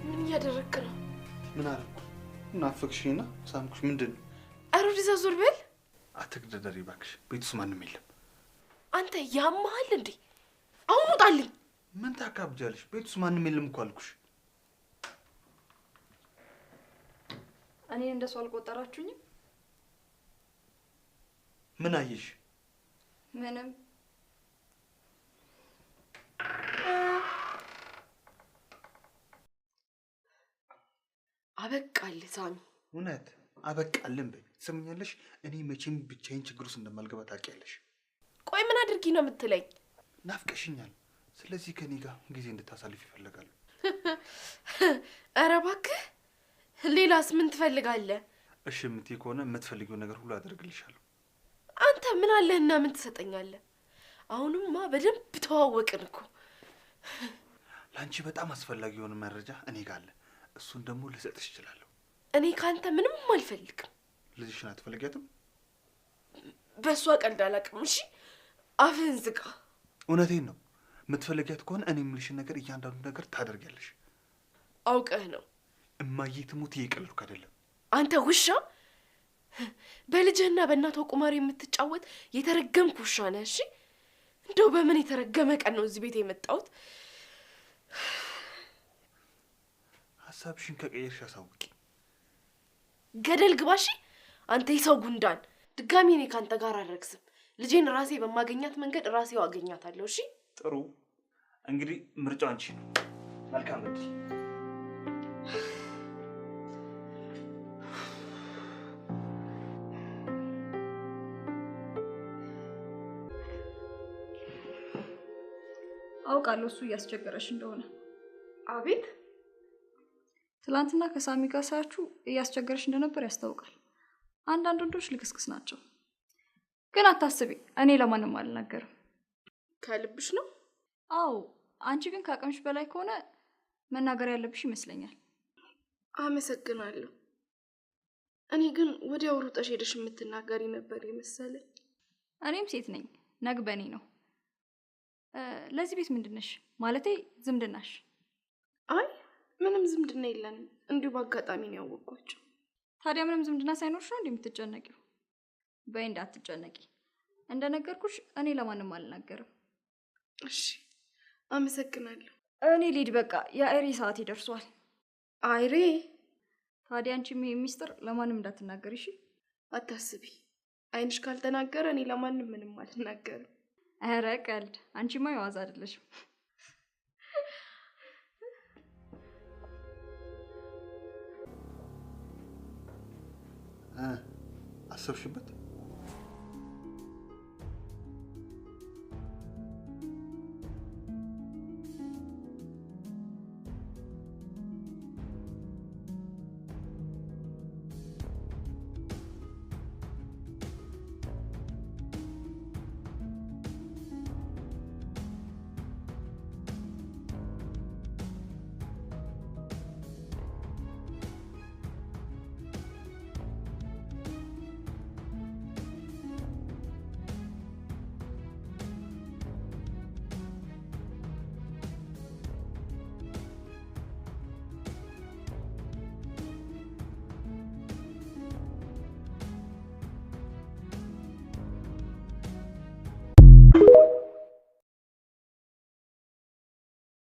ምን እያደረክ ነው? ምን አደረኩ? ናፈቅሽኝና ሳምኩሽ። ምንድን ነው? ኧረ ወደዛ ዞር በል። አትግደደሪ እባክሽ። ቤት ውስጥ ማንም የለም። አንተ ያማሃል እንዴ? አሁን ውጣልኝ። ምን ታካብጃለሽ? ቤት ውስጥ ማንም የለም እኮ አልኩሽ። እኔ እንደሱ አልቆጠራችሁኝም? ምን አየሽ? ምንም። አበቃል ሳሚ። እውነት አበቃልን በይ። ትሰምኛለሽ? እኔ መቼም ብቻዬን ችግር ውስጥ እንደማልገባ ታውቂያለሽ። ቆይ ምን አድርጊ ነው የምትለኝ? ናፍቀሽኛል። ስለዚህ ከኔ ጋር ጊዜ እንድታሳልፍ ይፈልጋሉ። ኧረ እባክህ፣ ሌላስ ምን ትፈልጋለህ? እሺ የምትይ ከሆነ የምትፈልጊው ነገር ሁሉ አደርግልሻለሁ። አንተ ምን አለህና ምን ትሰጠኛለህ? አሁንማ በደንብ ተዋወቅን እኮ። ለአንቺ በጣም አስፈላጊ የሆነ መረጃ እኔ ጋር አለ። እሱን ደግሞ ልሰጥሽ እችላለሁ። እኔ ካንተ ምንም አልፈልግም። ልጅሽን አትፈልጊያትም? በእሷ ቀልድ አላውቅም። እሺ አፍህን ዝጋ። እውነቴን ነው። የምትፈልጊያት ከሆነ እኔ የምልሽን ነገር እያንዳንዱ ነገር ታደርጊያለሽ። አውቀህ ነው? እማዬ ትሙት እየቀለድኩ አይደለም። አንተ ውሻ! በልጅህና በእናቷ ቁማር የምትጫወት የተረገምክ ውሻ ነህ። እሺ እንደው በምን የተረገመ ቀን ነው እዚህ ቤት የመጣሁት? ሀሳብሽን ከቀየርሽ አሳውቂ። ገደል ግባ። እሺ አንተ የሰው ጉንዳን! ድጋሚ እኔ ካንተ ጋር አልረክስም። ልጄን ራሴ በማገኛት መንገድ ራሴው አገኛታለሁ። እሺ ጥሩ። እንግዲህ ምርጫው አንቺ ነው። መልካም እድል። አውቃለሁ እሱ እያስቸገረሽ እንደሆነ። አቤት። ትላንትና ከሳሚ ጋር ሳያችሁ እያስቸገረሽ እንደነበር ያስታውቃል። አንዳንድ ወንዶች ልክስክስ ናቸው። ግን አታስቢ፣ እኔ ለማንም አልናገርም። ከልብሽ ነው? አዎ። አንቺ ግን ከአቅምሽ በላይ ከሆነ መናገር ያለብሽ ይመስለኛል። አመሰግናለሁ። እኔ ግን ወዲያው ሩጠሽ ሄደሽ የምትናገሪ ነበር የመሰለኝ። እኔም ሴት ነኝ፣ ነግ በኔ ነው። ለዚህ ቤት ምንድነሽ? ማለቴ ዝምድናሽ? አይ ምንም ዝምድና የለንም፣ እንዲሁ በአጋጣሚ ነው ያወቅኳቸው። ታዲያ ምንም ዝምድና ሳይኖርሽ ነው እንደምትጨነቂው? በይ እንዳትጨነቂ። እንደነገርኩሽ እኔ ለማንም አልናገርም። እሺ አመሰግናለሁ። እኔ ልሂድ በቃ፣ የአይሬ ሰዓት ይደርሷል። አይሬ? ታዲያ አንቺም ይሄ ሚስጥር ለማንም እንዳትናገሪ እሺ? አታስቢ፣ አይንሽ ካልተናገረ እኔ ለማንም ምንም አልናገርም። ኧረ ቀልድ። አንቺማ የዋዛ አይደለሽም። አሰብሽበት?